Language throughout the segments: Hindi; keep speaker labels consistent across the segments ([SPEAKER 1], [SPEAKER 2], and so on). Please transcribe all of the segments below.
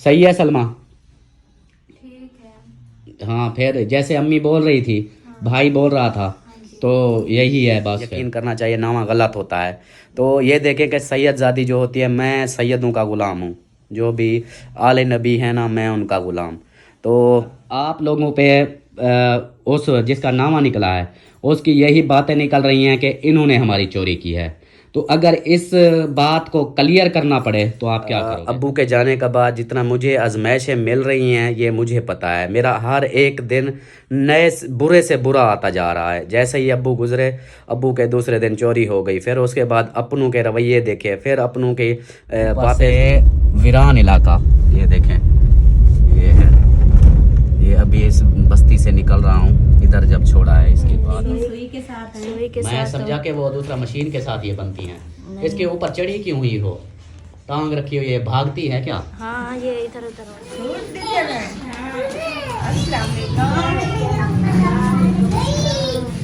[SPEAKER 1] सही है सलमा?
[SPEAKER 2] ठीक है।
[SPEAKER 1] हाँ, फिर जैसे अम्मी बोल रही थी, भाई बोल रहा था, तो यही है बस। यकीन करना चाहिए, नामा गलत होता है। तो ये देखें कि सैयद ज़ादी जो होती है, मैं सैयदों का ग़ुलाम हूँ। जो भी आले नबी है ना, मैं उनका ग़ुलाम। तो आप लोगों पे उस जिसका नामा निकला है, उसकी यही बातें निकल रही हैं कि इन्होंने हमारी चोरी की है। तो अगर इस बात को क्लियर करना पड़े तो आप क्या करोगे? अब्बू के जाने के बाद जितना मुझे आजमाइशें मिल रही हैं, ये मुझे पता है। मेरा हर एक दिन नए बुरे से बुरा आता जा रहा है। जैसे ही अब्बू गुजरे, अब्बू के दूसरे दिन चोरी हो गई, फिर उसके बाद अपनों के रवैये देखे, फिर अपनों की बातें। वीरान इलाका ये देखें, ये है, ये अभी इस बस्ती से निकल रहा हूँ, इधर जब छोड़ा है इसके बाद।
[SPEAKER 2] सुई के साथ है। सुई के
[SPEAKER 1] मैं
[SPEAKER 2] साथ
[SPEAKER 1] समझा कि वो दूसरा मशीन के साथ ये बनती हैं। इसके ऊपर चढ़ी क्यों हुई हो? टांग रखी हुई है, भागती है क्या?
[SPEAKER 2] हाँ, ये इधर उधर।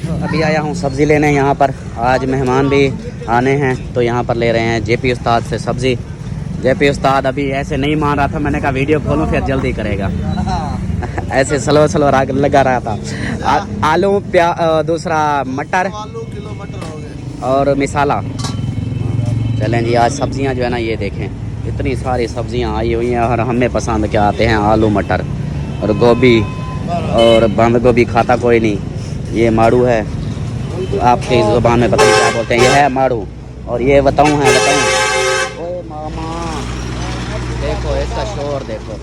[SPEAKER 1] तो अभी आया हूँ सब्ज़ी लेने यहाँ पर। आज मेहमान भी आने हैं, तो यहाँ पर ले रहे हैं जेपी उस्ताद से सब्ज़ी। जेपी उस्ताद अभी ऐसे नहीं मान रहा था, मैंने कहा वीडियो खोलूँ फिर जल्दी करेगा। ऐसे स्लो स्लो लगा रहा था। आलू दूसरा मटर और मिसाला। चलें जी, आज सब्जियां जो है ना, ये देखें इतनी सारी सब्जियां आई हुई हैं, और हमें पसंद क्या आते हैं, आलू मटर और गोभी, और बंद गोभी खाता कोई नहीं। ये माड़ू है, आपकी ज़ुबान में पता नहीं क्या बोलते हैं, ये है माड़ू। और ये बताऊँ है, बताऊँ, ओए मामा देखो इसका शोर देखो।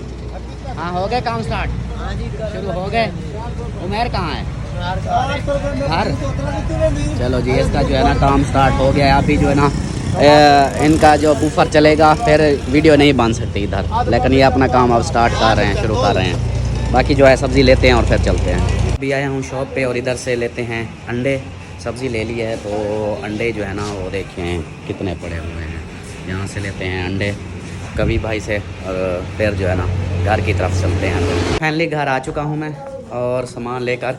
[SPEAKER 1] हाँ, हो गए काम स्टार्ट, शुरू हो गए। उमेर कहाँ है? घर। चलो जी, इसका जो है ना काम स्टार्ट हो गया है। अभी जो है ना इनका जो बूफर चलेगा, फिर वीडियो नहीं बन सकती इधर, लेकिन ये अपना काम अब स्टार्ट कर रहे हैं, शुरू कर रहे हैं। बाकी जो है सब्ज़ी लेते हैं और फिर चलते हैं। अभी आया हूँ शॉप पे, और इधर से लेते हैं अंडे। सब्ज़ी ले ली है, तो अंडे जो है ना वो देखें कितने पड़े हुए हैं। यहाँ से लेते हैं अंडे कभी भाई से, और फिर जो है ना घर की तरफ चलते हैं। फाइनली घर आ चुका हूँ मैं, और सामान लेकर।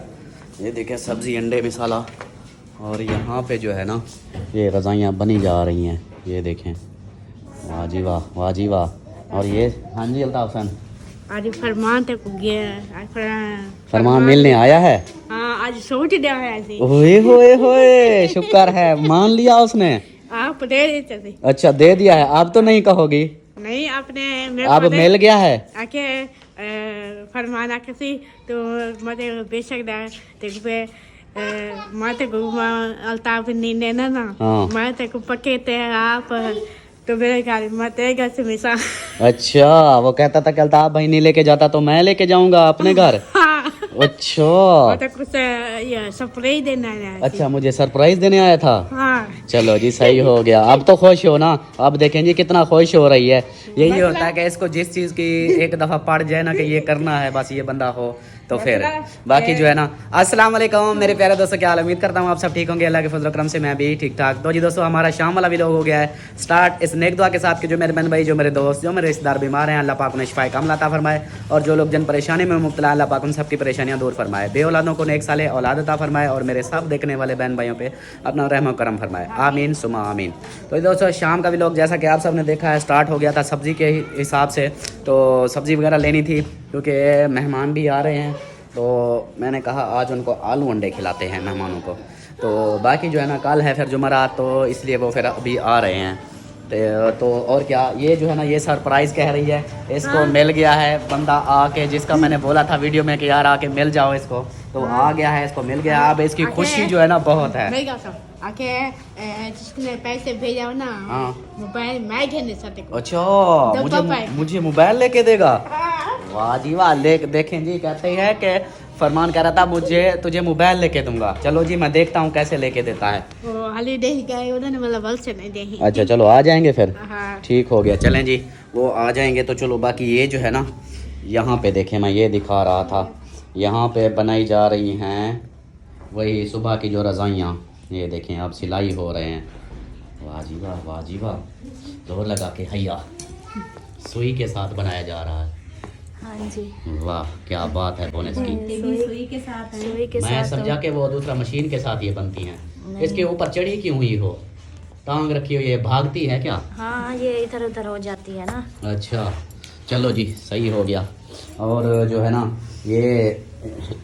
[SPEAKER 1] ये देखें सब्ज़ी, अंडे, मिसाला, और यहाँ पे जो है ना ये रज़ाइयाँ बनी जा रही हैं। ये देखें, वाह जी वाह, वाह जी वाह। और ये हाँ जी अल्ताफ़ हुसैन,
[SPEAKER 2] आज फरमान तक गया।
[SPEAKER 1] फरमान मिलने आया है।
[SPEAKER 2] हाँ, आज सोच दिया है ऐसे।
[SPEAKER 1] ओए होए होए, शुक्र है, मान लिया उसने।
[SPEAKER 2] आप दे देते थे।
[SPEAKER 1] अच्छा, दे दिया है, अब तो नहीं कहोगी?
[SPEAKER 2] नहीं, आपने
[SPEAKER 1] अब मिल गया है।
[SPEAKER 2] आके फरमान आके सी तो मते बेशक दा ते पे मते को अल्ताफ नींदे ना ना
[SPEAKER 1] हाँ।
[SPEAKER 2] मते को पके ते आप तो मेरे घर मते घर से मिसा।
[SPEAKER 1] अच्छा, वो कहता था कि अल्ताफ भाई नहीं लेके जाता तो मैं लेके जाऊंगा अपने घर।
[SPEAKER 2] हाँ।
[SPEAKER 1] अच्छा,
[SPEAKER 2] मते कुछ ये सरप्राइज देना है।
[SPEAKER 1] अच्छा, मुझे सरप्राइज देने आया था।
[SPEAKER 2] हाँ।
[SPEAKER 1] चलो जी, सही हो गया। अब तो खुश हो ना? अब देखें जी कितना खुश हो रही है। यही होता है कि इसको जिस चीज़ की एक दफ़ा पड़ जाए ना कि ये करना है, बस ये बंदा हो तो फिर बाकी जो है ना। अस्सलाम वालेकुम मेरे प्यारे दोस्तों, क्या हाल? उम्मीद करता हूँ आप सब ठीक होंगे, अल्लाह के फजल करम से मैं भी ठीक ठाक। तो जी दोस्तों, हमारा शाम वाला वीडियो हो गया है स्टार्ट इस नेक दुआ के साथ कि जो मेरे बहन भाई, जो मेरे दोस्त, जो मेरे रिश्तेदार बीमार हैं, अल्लाह पाक उन्हें शिफाए कामिला अता फरमाए, और जो लोग जन परेशानी में मुब्तला, अल्लाह पाक उन सबकी परेशानियाँ दूर फरमाए। बे औलादों को नेक साले औलाद अता फरमाए, और मेरे सब देखने वाले बहन भाइयों पे अपना रहम करम फरमाए, आमीन सुमा आमीन। तो दोस्तों, शाम का व्लॉग जैसा कि आप सब ने देखा है स्टार्ट हो गया था सब्ज़ी के हिसाब से। तो सब्ज़ी वगैरह लेनी थी क्योंकि मेहमान भी आ रहे हैं, तो मैंने कहा आज उनको आलू अंडे खिलाते हैं मेहमानों को। तो बाकी जो है ना कल है फिर जुमेरात, तो इसलिए वो फिर अभी आ रहे हैं। तो और क्या, ये जो है ना ये सरप्राइज़ कह रही है, इसको मिल गया है बंदा आके, जिसका मैंने बोला था वीडियो में कि यार आके मिल जाओ इसको, तो आ गया है, इसको मिल गया। अब इसकी खुशी जो है ना बहुत है।
[SPEAKER 2] आके जिसने पैसे भेजा ना,
[SPEAKER 1] हाँ,
[SPEAKER 2] मोबाइल मैं घेने सकते।
[SPEAKER 1] अच्छा, मुझे मोबाइल लेके देगा? वाह जी वाह। देखें जी, कहते हैं कि फरमान कह रहा था मुझे तुझे मोबाइल लेके दूंगा। चलो जी, मैं देखता हूँ कैसे लेके देता है। अच्छा, चलो आ जाएंगे फिर।
[SPEAKER 2] हाँ।
[SPEAKER 1] ठीक हो गया, चलें जी, वो आ जाएंगे तो चलो। बाकी ये जो है ना यहाँ पे देखें, मैं ये दिखा रहा था, यहाँ पे बनाई जा रही हैं वही सुबह की जो रज़ाइयाँ। ये देखें अब सिलाई हो रहे हैं। वाह जी वाह, वाह जी वाह, जोर लगा के हैया, सुई के साथ बनाया जा रहा है।
[SPEAKER 2] हाँ जी,
[SPEAKER 1] वाह क्या बात है बोनस की।
[SPEAKER 2] सुई के साथ है। सुई के
[SPEAKER 1] मैं
[SPEAKER 2] साथ
[SPEAKER 1] समझा कि वो दूसरा मशीन के साथ ये बनती हैं। इसके ऊपर चढ़ी क्यों हुई हो? टांग रखी हुई है, भागती है क्या?
[SPEAKER 2] हाँ, ये इधर उधर हो जाती है ना।
[SPEAKER 1] अच्छा, चलो जी सही हो गया। और जो है ना ये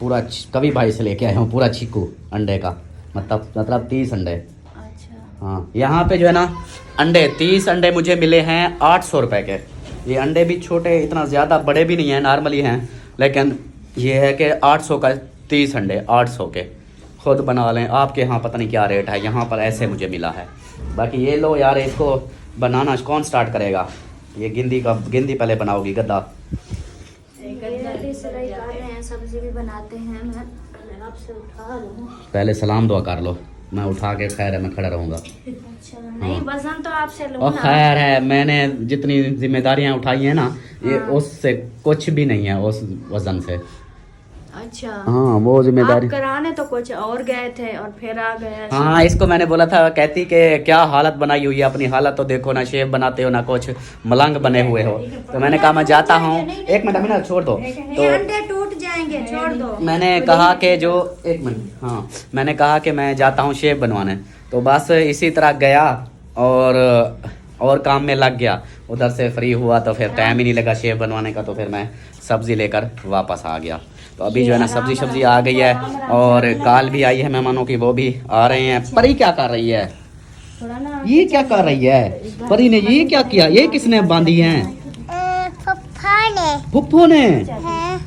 [SPEAKER 1] पूरा कभी भाई से लेके आया हूँ पूरा चीकू अंडे का, मतलब 30 अंडे।
[SPEAKER 3] अच्छा।
[SPEAKER 1] हाँ यहाँ पे जो है ना अंडे 30 अंडे मुझे मिले हैं 800 रुपये के। ये अंडे भी छोटे, इतना ज़्यादा बड़े भी नहीं हैं, नॉर्मली हैं, लेकिन ये है कि 800 का 30 अंडे 800 के। खुद बना लें, आपके यहाँ पता नहीं क्या रेट है, यहाँ पर ऐसे मुझे मिला है। बाकी ये लो यार, इसको बनाना कौन स्टार्ट करेगा? ये गिंदी पहले बनाओगी गद्दा।
[SPEAKER 3] सिलाई कर रहे हैं, सब्जी भी बनाते हैं। मैं आपसे उठा लूँ,
[SPEAKER 1] पहले सलाम दुआ कर लो, मैं उठा के खैर है मैं खड़ा रहूँगा।
[SPEAKER 3] अच्छा नहीं, वजन तो आपसे लूँ
[SPEAKER 1] और
[SPEAKER 3] ना।
[SPEAKER 1] खैर है, मैंने जितनी जिम्मेदारियां उठाई हैं ना, ये उससे कुछ भी नहीं है उस वजन से।
[SPEAKER 3] अच्छा
[SPEAKER 1] हाँ वो जिम्मेदारी।
[SPEAKER 3] आप कराने तो कुछ और गए थे और फिर आ गए।
[SPEAKER 1] हाँ इसको मैंने बोला था, कहती कि क्या हालत बनाई हुई है, अपनी हालत तो देखो ना, शेफ बनाते हो ना कुछ मलंग बने हुए हो। तो मैंने कहा मैं जाता हूँ, एक मिनट छोड़ दो, तो
[SPEAKER 3] अंडे टूट जाएंगे, छोड़ दो।
[SPEAKER 1] मैंने कहा कि जो एक मिनट, हाँ मैंने कहा कि मैं जाता हूँ शेफ बनवाने। तो बस इसी तरह गया और काम में लग गया। उधर से फ्री हुआ तो फिर टाइम ही नहीं लगा शेफ बनवाने का, तो फिर मैं सब्ज़ी लेकर वापस आ गया। तो अभी जो है ना सब्जी आ गई है, और काल भी आई है मेहमानों की, वो भी आ रहे हैं। परी क्या कर रही है? ये क्या कर रही है परी ने? ये क्या किया? ये किसने बांधी है? फुप्पो ने।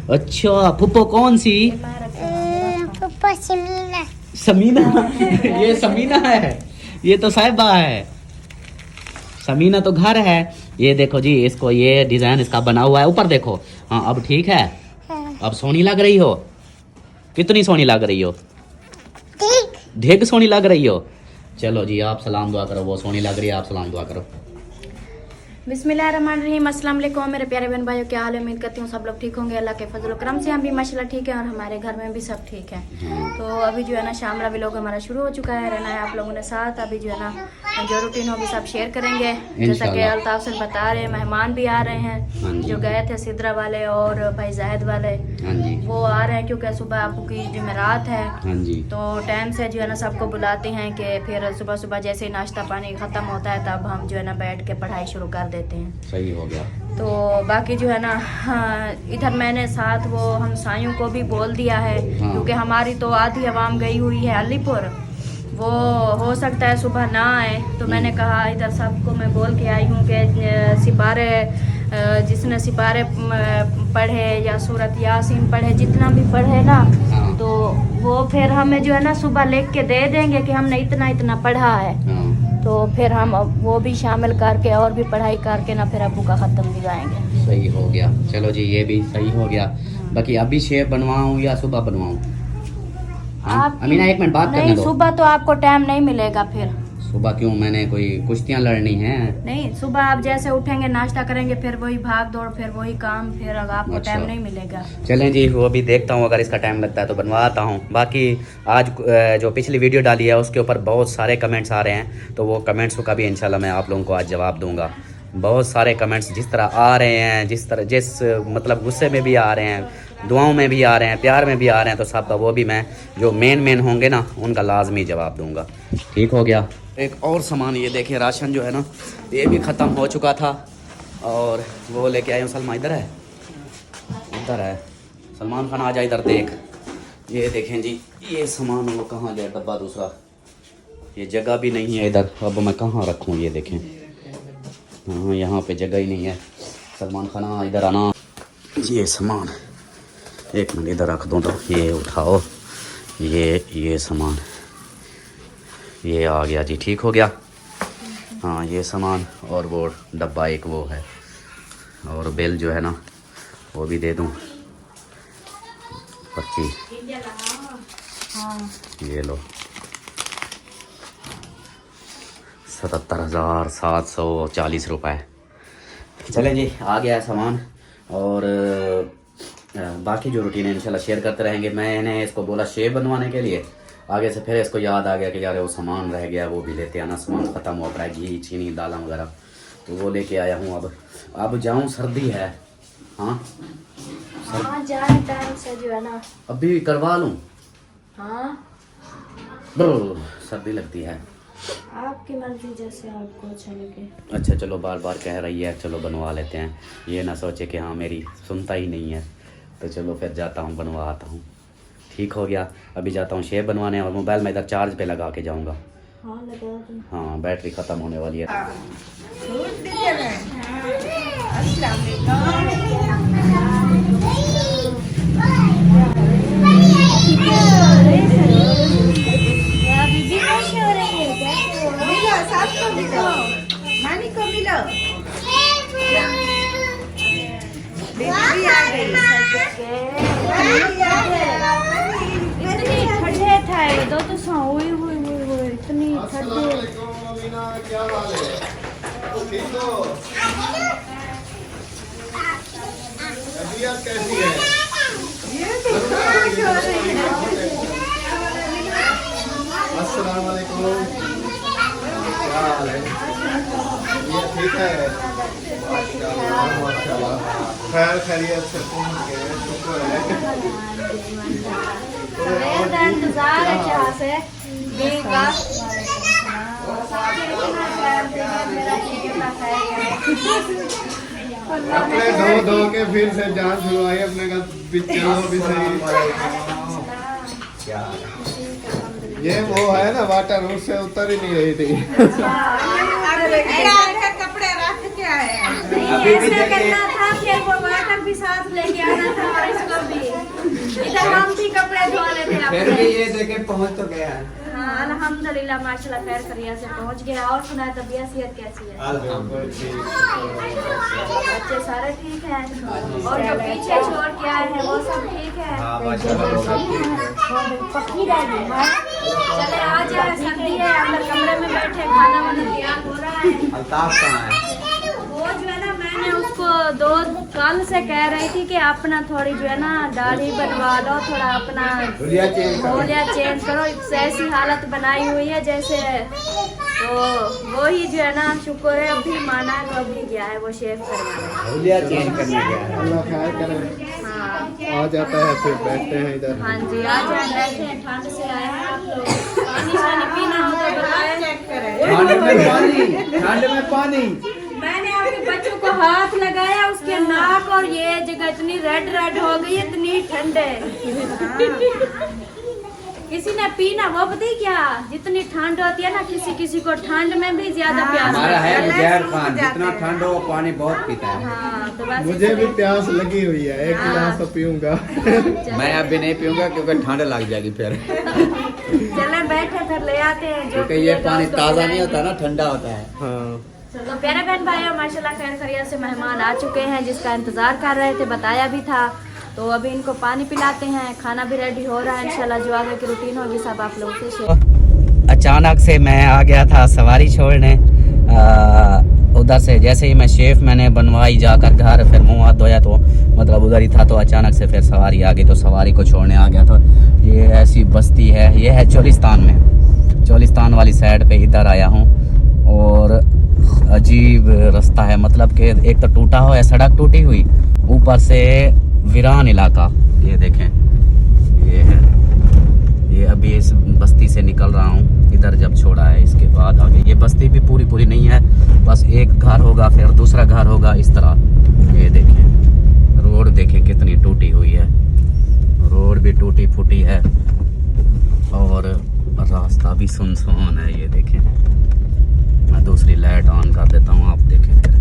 [SPEAKER 1] अच्छा फुप्पो कौन सी?
[SPEAKER 4] फुप्पो समीना।
[SPEAKER 1] समीना ये समीना है, ये तो साहिबा है। समीना तो घर है। ये देखो जी, इसको ये डिजाइन इसका बना हुआ है, ऊपर देखो। हाँ अब ठीक है, अब सोनी लग रही हो। कितनी सोनी लग रही हो? ढेग सोनी लग रही हो। चलो जी आप सलाम दुआ करो, वो सोनी लग रही है, आप सलाम दुआ करो।
[SPEAKER 3] बिस्मिल्लाहिर्रहमानिर्रहीम, अस्सलाम वालेकुम मेरे प्यारे बहन भाइयों, क्या हाल है? उम्मीद करती हूँ सब लोग ठीक होंगे अल्लाह के फजल करम से। हम भी माशाल्लाह ठीक है और हमारे घर में भी सब ठीक है। तो अभी जो है ना शाम का व्लॉग हमारा शुरू हो चुका है, रहना है आप लोगों ने साथ। अभी जो है ना जो रूटीन होगी सब शेयर करेंगे। जैसा कि अल्ताफ सर बता रहे हैं, मेहमान भी आ रहे हैं जो गए थे सिद्रा वाले और भाई जाहिद वाले, वो आ रहे हैं क्योंकि सुबह आपको की जुमेरात है। तो टाइम से जो है ना सबको बुलाते हैं कि फिर सुबह सुबह जैसे ही नाश्ता पानी ख़त्म होता है तब हम जो है ना बैठ के पढ़ाई शुरू कर देते हैं।
[SPEAKER 1] सही हो गया।
[SPEAKER 3] तो बाकी जो है ना इधर मैंने साथ वो हम साइयों को भी बोल दिया है, क्योंकि हमारी तो आधी आवाम गई हुई है अलीपुर, वो हो सकता है सुबह ना आए। तो मैंने कहा इधर सबको मैं बोल के आई हूँ कि सिपारे जिसने सिपारे पढ़े या सूरत यासीन पढ़े, जितना भी पढ़े ना, तो वो फिर हमें जो है ना सुबह लिख के दे देंगे कि हमने इतना इतना पढ़ा है। तो फिर हम वो भी शामिल करके और भी पढ़ाई करके ना फिर अबू का ख़त्म भी जाएंगे।
[SPEAKER 1] सही हो गया। चलो जी ये भी सही हो गया। बाकी अभी शेफ बनवाऊँ या सुबह बनवाऊँ? अमीना एक मिनट बात करने दो।
[SPEAKER 3] सुबह तो आपको टाइम नहीं मिलेगा। फिर
[SPEAKER 1] सुबह क्यों? मैंने कोई कुश्तियाँ लड़नी है?
[SPEAKER 3] नहीं, सुबह आप जैसे उठेंगे नाश्ता करेंगे फिर वही भाग दौड़, फिर वही काम, फिर आपको
[SPEAKER 1] अच्छा।
[SPEAKER 3] टाइम नहीं मिलेगा।
[SPEAKER 1] चलें जी, वो भी देखता हूँ, अगर इसका टाइम लगता है तो बनवाता हूँ। बाकी आज जो पिछली वीडियो डाली है उसके ऊपर बहुत सारे कमेंट्स आ रहे हैं, तो वो कमेंट्स का भी इंशाल्लाह मैं आप लोगों को आज जवाब दूंगा। बहुत सारे कमेंट्स जिस तरह आ रहे हैं, जिस मतलब गुस्से में भी आ रहे हैं, दुआओं में भी आ रहे हैं, प्यार में भी आ रहे हैं, तो सब का वो भी मैं जो मेन होंगे ना उनका लाजमी जवाब दूंगा। ठीक हो गया। एक और सामान ये देखिए, राशन जो है ना ये भी ख़त्म हो चुका था, और वो लेके आए हूँ। सलमान इधर है, इधर है सलमान खान, आ जा इधर देख। ये देखें जी, ये सामान वो कहाँ गया डब्बा दूसरा, ये जगह भी नहीं है इधर, अब मैं कहाँ रखूँ? ये देखें, हाँ यहाँ पे जगह ही नहीं है। सलमान खान इधर आना। ये सामान एक मिनट इधर रख दूँ, तो ये उठाओ, ये सामान ये आ गया जी, ठीक हो गया। हाँ ये सामान और वो डब्बा एक वो है, और बिल जो है ना वो भी दे दूँ, पर्ची ये लो, 77,740 रुपये। चलें जी, आ गया है सामान। और बाकी जो रूटीन है इंशाल्लाह शेयर करते रहेंगे। मैंने इसको बोला शेफ बनवाने के लिए, आगे से फिर इसको याद आ गया कि यार वो सामान रह गया, वो भी लेते आना, सामान ख़त्म हो रहा है, घी चीनी दालें वगैरह, तो वो लेके आया हूँ। अब जाऊँ, सर्दी है। हाँ
[SPEAKER 3] जाने टाइम से जो है ना
[SPEAKER 1] अभी करवा लूँ।
[SPEAKER 3] हाँ
[SPEAKER 1] सर्दी लगती है।
[SPEAKER 3] आपकी मर्जी, जैसे आपको अच्छा लगे।
[SPEAKER 1] अच्छा चलो, बार बार कह रही है चलो बनवा लेते हैं, ये ना सोचे कि हाँ मेरी सुनता ही नहीं है। तो चलो फिर जाता हूँ, बनवा आता हूँ। ठीक हो गया, अभी जाता हूँ शेप बनवाने और मोबाइल में इधर चार्ज पे लगा के जाऊँगा।
[SPEAKER 3] हाँ लगा दूँ।
[SPEAKER 1] हाँ बैटरी ख़त्म होने वाली है।
[SPEAKER 3] दीदी कैसे हो रही है? कैसे हो?
[SPEAKER 2] मिलो, सबको मिलो, नानी को मिलो। दीदी आ गई।
[SPEAKER 3] इतनी ठंडे थे दो तो सो हुई इतनी ठंडे।
[SPEAKER 5] क्या हाल है? ठीक हो? तबीयत कैसी है? अस्सलाम वालेकुम। क्या हाल है? ये ठीक है? माशाल्लाह माशाल्लाह। खैर खैरियत से पहुंच गए, शुक्र है।
[SPEAKER 3] मेरा इंतजार है चाह से देगा।
[SPEAKER 5] अपने धो धो के फिर से जान छुड़वाई अपने का पिक्चरों भी सही। ये वो है ना वाटर, उससे उतर ही नहीं रही थी।
[SPEAKER 2] कपड़े रख के आए।
[SPEAKER 3] ऐसा करना था, फिर वो वाटर भी साथ लेके आना था और इसको भी। इधर हम भी कपड़े धो लेते
[SPEAKER 6] फिर भी ये देखे पहुंच तो गया है।
[SPEAKER 3] हाँ अल्हम्दुलिल्लाह माशाल्लाह खैर खैरियत से पहुंच गया। और सुना तबीयत सेहत कैसी है? बच्चे सारे ठीक हैं और जो पीछे छोड़ के आए हैं वो सब ठीक है? चले आ जाए, सर्दी है, अंदर कमरे में बैठे, खाना वाना तैयार हो रहा है।
[SPEAKER 6] अल्ताफ कहाँ है?
[SPEAKER 3] वो जो है ना, मैंने उसको दो कल से कह रही थी कि अपना थोड़ी जो है ना दाढ़ी बनवा लो, थोड़ा अपना होलिया चेंज करो। ऐसी हालत बनाई हुई है जैसे, तो वो ही जो है ना शुक्र है अभी माना है, तो अभी गया है वो शेव करवाने।
[SPEAKER 6] हुलिया चेंज करने गया है।
[SPEAKER 5] अल्लाह खैर करे।
[SPEAKER 3] हाँ
[SPEAKER 5] आ जाता है फिर बैठते हैं इधर।
[SPEAKER 3] हाँ जी, आ जाए, बैठे हैं, ठंड से आए हैं आप लोग। पानी शानी पीना हो तो बताएं।
[SPEAKER 6] ठंड में पानी, ठंड में पानी।
[SPEAKER 3] मैंने आपके बच्चों को हाथ लगाया, उसके नाक और ये जगह इतनी रेड रेड हो गई, इतनी ठंड है। किसी ने पीना, वो पता ही क्या, जितनी ठंड होती है ना, किसी किसी को ठंड में भी ज्यादा प्यास
[SPEAKER 6] हमारा है
[SPEAKER 3] लगती
[SPEAKER 6] जहर खान, जितना ठंड हो वो पानी बहुत पीता है।
[SPEAKER 3] हाँ, तो बस
[SPEAKER 5] मुझे भी प्यास लगी हुई है, एक गिलास तो पीऊंगा।
[SPEAKER 6] मैं अब भी नहीं पीऊंगा क्योंकि ठंड लग जाएगी फिर।
[SPEAKER 3] चले बैठे फिर ले आते हैं जो
[SPEAKER 6] क्योंकि ये पानी ताज़ा नहीं होता ना, ठंडा होता है।
[SPEAKER 5] हाँ
[SPEAKER 3] तो प्यारे बहन भाइयों, माशाल्लाह खैर खैरियत से मेहमान आ चुके हैं जिसका इंतजार कर रहे थे, बताया भी था। तो अभी इनको पानी पिलाते हैं, खाना भी रेडी हो रहा है। इंशाल्लाह जो आगे की रूटीन होगी सब आप लोगों से शेयर।
[SPEAKER 1] अचानक से मैं आ गया था सवारी छोड़ने, उधर से जैसे ही मैं शेफ मैंने बनवाई जाकर घर, फिर मुँह हाथ धोया तो मतलब उधर ही था, तो अचानक से फिर सवारी आ गई, तो सवारी को छोड़ने आ गया। तो ये ऐसी बस्ती है, ये है चोलिस्तान में, चोलिस्तान वाली साइड पे इधर आया हूँ। और अजीब रास्ता है, मतलब कि एक तो टूटा हुआ है, सड़क टूटी हुई, ऊपर से वीरान इलाका। ये देखें, ये है, ये अभी इस बस्ती से निकल रहा हूँ, इधर जब छोड़ा है इसके बाद आगे। ये बस्ती भी पूरी नहीं है, बस एक घर होगा, फिर दूसरा घर होगा, इस तरह। ये देखें, रोड देखें कितनी टूटी हुई है, रोड भी टूटी फूटी है और रास्ता भी सुनसान है। ये देखें, मैं दूसरी लाइट ऑन कर देता हूँ, आप देखें फिर।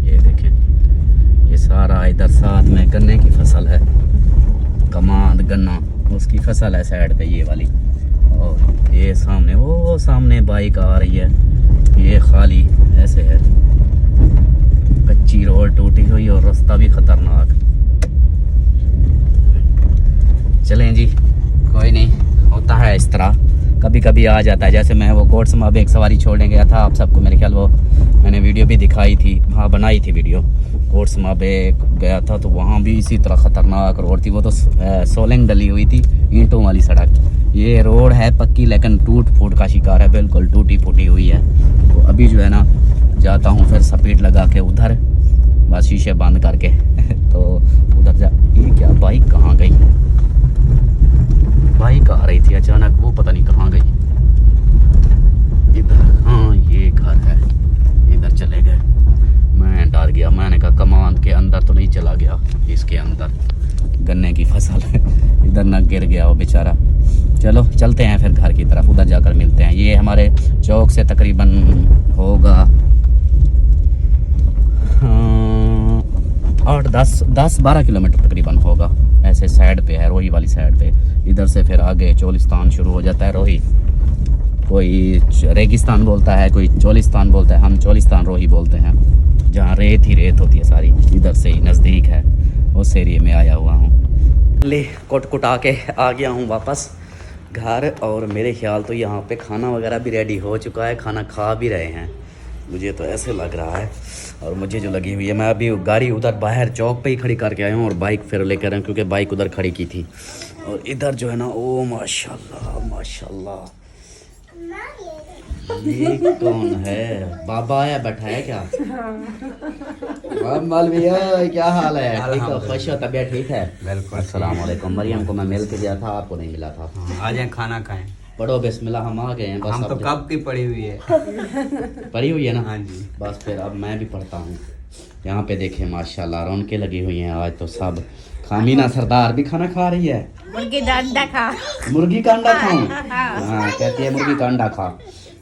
[SPEAKER 1] ये देखें, ये सारा इधर साथ में गन्ने की फसल है, कमाद गन्ना उसकी फसल है साइड पे ये वाली। और ये सामने, वो सामने बाइक आ रही है, ये खाली ऐसे है, कच्ची रोड टूटी हुई और रास्ता भी खतरनाक। चलें जी, कोई नहीं, होता है इस तरह, कभी कभी आ जाता है। जैसे मैं वो कोटसमा एक सवारी छोड़ने गया था, आप सबको मेरे ख्याल वो मैंने वीडियो भी दिखाई थी, हाँ बनाई थी वीडियो। कोटसमा गया था तो वहाँ भी इसी तरह ख़तरनाक रोड थी, वो तो सोलंग डली हुई थी, ईंटों वाली सड़क। ये रोड है पक्की लेकिन टूट फूट का शिकार है, बिल्कुल टूटी फूटी हुई है। तो अभी जो है ना जाता हूँ फिर स्पीड लगा के उधर, बस शीशे बंद करके तो उधर जा। ये क्या, बाइक कहाँ गई? बाइक आ रही थी अचानक, वो पता नहीं कहाँ गई। इधर ये घर है, इधर चले गए। मैं डर गया, मैंने कहा कमान के अंदर तो नहीं चला गया, इसके अंदर गन्ने की फसल इधर न गिर गया वो बेचारा। चलो चलते हैं फिर घर की तरफ, उधर जाकर मिलते हैं। ये हमारे चौक से तकरीबन होगा 8-10-12 किलोमीटर तकरीबन होगा। ऐसे साइड पे है, रोही वाली साइड पे। इधर से फिर आगे चोलिस्तान शुरू हो जाता है। रोही कोई रेगिस्तान बोलता है, कोई चोलिस्तान बोलता है, हम चोलिस्तान रोही बोलते हैं, जहाँ रेत ही रेत होती है सारी। इधर से ही नज़दीक है, उस एरिए में आया हुआ हूँ। ले कुट कुटा के आ गया हूँ वापस घर, और मेरे ख्याल तो यहाँ पे खाना वगैरह भी रेडी हो चुका है, खाना खा भी रहे हैं, मुझे तो ऐसे लग रहा है। और मुझे जो लगी हुई है, मैं अभी गाड़ी उधर बाहर चौक पे ही खड़ी करके आया हूँ और बाइक फिर लेकर आया हूँ, क्योंकि बाइक उधर खड़ी की थी। और इधर जो है ना, ओ माशाल्लाह माशाल्लाह। ये कौन है? बाबा आया बैठा है क्या? भैया क्या हाल है? ठीक हो? खुश हो? तबीयत ठीक है?
[SPEAKER 6] बिल्कुल।
[SPEAKER 1] अस्सलाम वालेकुम। मरियम को मैं मिल के गया था, आपको नहीं मिला था।
[SPEAKER 6] आ जाए खाना खाएं।
[SPEAKER 1] पढ़ो बिस्मिल्लाह, हम आ गए हैं बस।
[SPEAKER 6] हम तो
[SPEAKER 1] अब
[SPEAKER 6] कब की पड़ी हुई है।
[SPEAKER 1] पढ़ी हुई है ना?
[SPEAKER 6] हाँ जी।
[SPEAKER 1] बस फिर अब मैं भी पढ़ता हूँ। यहाँ पे देखें माशाल्लाह रौनकें लगी हुई हैं आज तो सब। खामीना सरदार भी खाना खा रही है।
[SPEAKER 2] मुर्गी का अंडा खा।
[SPEAKER 1] मुर्गी का अंडा खाऊं? हाँ कहती है मुर्गी का अंडा खा।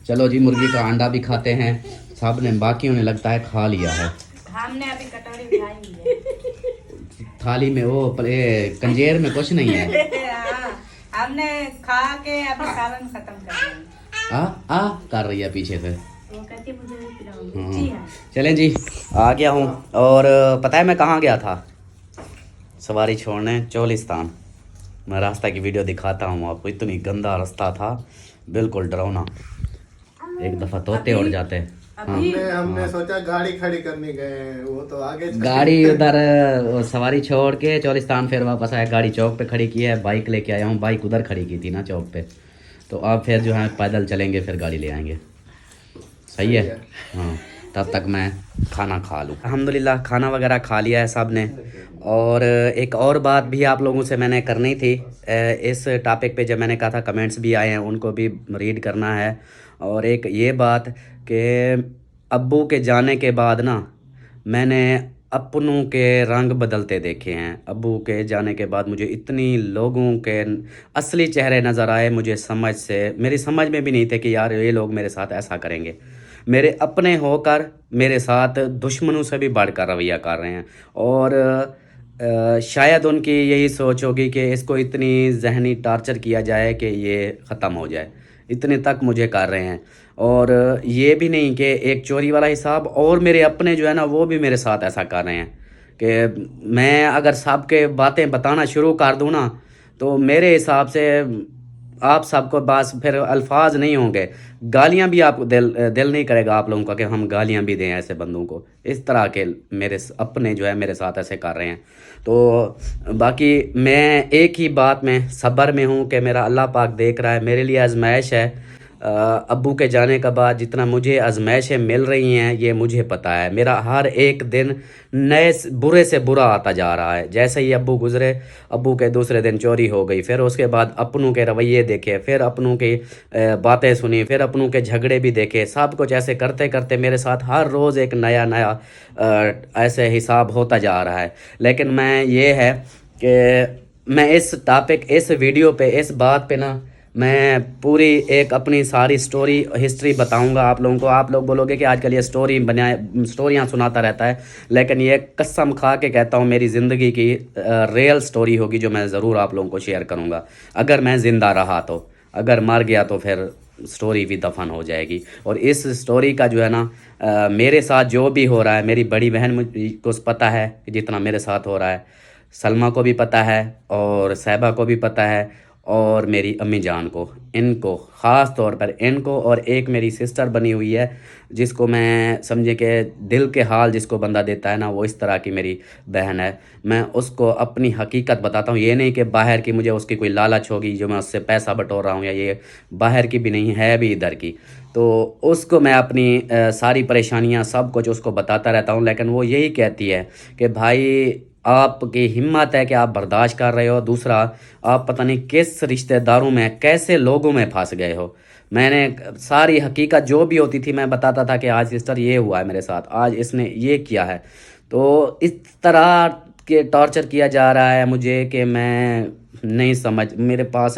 [SPEAKER 1] चलो जी, मुर्गी का अंडा भी खाते हैं सब ने, बाकी उन्हें लगता है खा लिया है।
[SPEAKER 3] हमने अभी कटोरी खाई है।
[SPEAKER 1] थाली में वो कंजेर में कुछ नहीं है।
[SPEAKER 3] हमने खा के अभी सालन खत्म कर दिया।
[SPEAKER 1] आ कर रही है पीछे से।
[SPEAKER 3] वो कहती है मुझे नहीं पिलाओगी। जी हाँ।
[SPEAKER 1] चलें जी, आ गया हूँ। और पता है मैं कहाँ गया था? सवारी छोड़ने चोलिस्तान। मैं रास्ता की वीडियो दिखाता हूँ आपको। इतनी गंदा रास्ता था, बिल्कुल डरावना। एक दफ़ा तोते उड़ जाते।
[SPEAKER 5] हमने सोचा गाड़ी खड़ी करने गए हैं, वो तो आगे
[SPEAKER 1] गाड़ी उधर सवारी छोड़ के चोलिस्तान फिर वापस आया। गाड़ी चौक पे खड़ी की है, बाइक लेके आया हूँ। बाइक उधर खड़ी की थी ना चौक पे, तो अब फिर जो है पैदल चलेंगे, फिर गाड़ी ले आएंगे। सही है? हाँ, तब तक मैं खाना खा लूँ। अल्हम्दुलिल्लाह खाना वगैरह खा लिया है सब ने। और एक और बात भी आप लोगों से मैंने करनी थी इस टॉपिक पे, जब मैंने कहा था कमेंट्स भी आए हैं, उनको भी रीड करना है। और एक ये बात कि अब्बू के जाने के बाद ना मैंने अपनों के रंग बदलते देखे हैं। अब्बू के जाने के बाद मुझे इतनी लोगों के असली चेहरे नज़र आए, मुझे मेरी समझ में भी नहीं थे कि यार ये लोग मेरे साथ ऐसा करेंगे। मेरे अपने होकर मेरे साथ दुश्मनों से भी बढ़कर रवैया कर रहे हैं। और शायद उनकी यही सोच होगी कि इसको इतनी जहनी टार्चर किया जाए कि ये ख़त्म हो जाए, इतने तक मुझे कर रहे हैं। और ये भी नहीं कि एक चोरी वाला हिसाब, और मेरे अपने जो है ना वो भी मेरे साथ ऐसा कर रहे हैं कि मैं अगर सब के बातें बताना शुरू कर दूँ ना, तो मेरे हिसाब से आप सबको बस फिर अल्फाज नहीं होंगे, गालियां भी आपको दिल नहीं करेगा आप लोगों का कि हम गालियां भी दें ऐसे बंदों को। इस तरह के मेरे अपने जो है मेरे साथ ऐसे कर रहे हैं। तो बाकी मैं एक ही बात में सब्र में हूँ कि मेरा अल्लाह पाक देख रहा है, मेरे लिए आजमाइश है। अब्बू के जाने के बाद जितना मुझे आजमाइशें मिल रही हैं ये मुझे पता है। मेरा हर एक दिन नए बुरे से बुरा आता जा रहा है। जैसे ही अब्बू गुजरे, अब्बू के दूसरे दिन चोरी हो गई, फिर उसके बाद अपनों के रवैये देखे, फिर अपनों की बातें सुनी, फिर अपनों के झगड़े भी देखे। सब कुछ ऐसे करते करते मेरे साथ हर रोज़ एक नया ऐसे हिसाब होता जा रहा है। लेकिन मैं ये है कि मैं इस टॉपिक, इस वीडियो पे, इस बात पे ना मैं पूरी एक अपनी सारी स्टोरी हिस्ट्री बताऊंगा आप लोगों को। आप लोग बोलोगे कि आजकल ये स्टोरियाँ सुनाता रहता है, लेकिन ये कसम खा के कहता हूँ मेरी ज़िंदगी की रियल स्टोरी होगी जो मैं ज़रूर आप लोगों को शेयर करूँगा। अगर मैं ज़िंदा रहा तो, अगर मर गया तो फिर स्टोरी भी दफन हो जाएगी। और इस स्टोरी का जो है ना मेरे साथ जो भी हो रहा है, मेरी बड़ी बहन को पता है जितना मेरे साथ हो रहा है, सलमा को भी पता है और साहिबा को भी पता है, और मेरी अम्मी जान को, इनको ख़ास तौर पर इनको, और एक मेरी सिस्टर बनी हुई है जिसको मैं समझे कि दिल के हाल जिसको बंदा देता है ना, वो इस तरह की मेरी बहन है। मैं उसको अपनी हकीकत बताता हूँ, ये नहीं कि बाहर की मुझे उसकी कोई लालच होगी जो मैं उससे पैसा बटोर रहा हूँ, या ये बाहर की भी नहीं है, भी इधर की। तो उसको मैं अपनी सारी परेशानियाँ सब कुछ उसको बताता रहता हूँ। लेकिन वो यही कहती है कि भाई आपकी हिम्मत है कि आप बर्दाश्त कर रहे हो, दूसरा आप पता नहीं किस रिश्तेदारों में, कैसे लोगों में फंस गए हो। मैंने सारी हकीकत जो भी होती थी मैं बताता था कि आज सिस्टर ये हुआ है मेरे साथ, आज इसने ये किया है। तो इस तरह के टॉर्चर किया जा रहा है मुझे कि मैं नहीं समझ, मेरे पास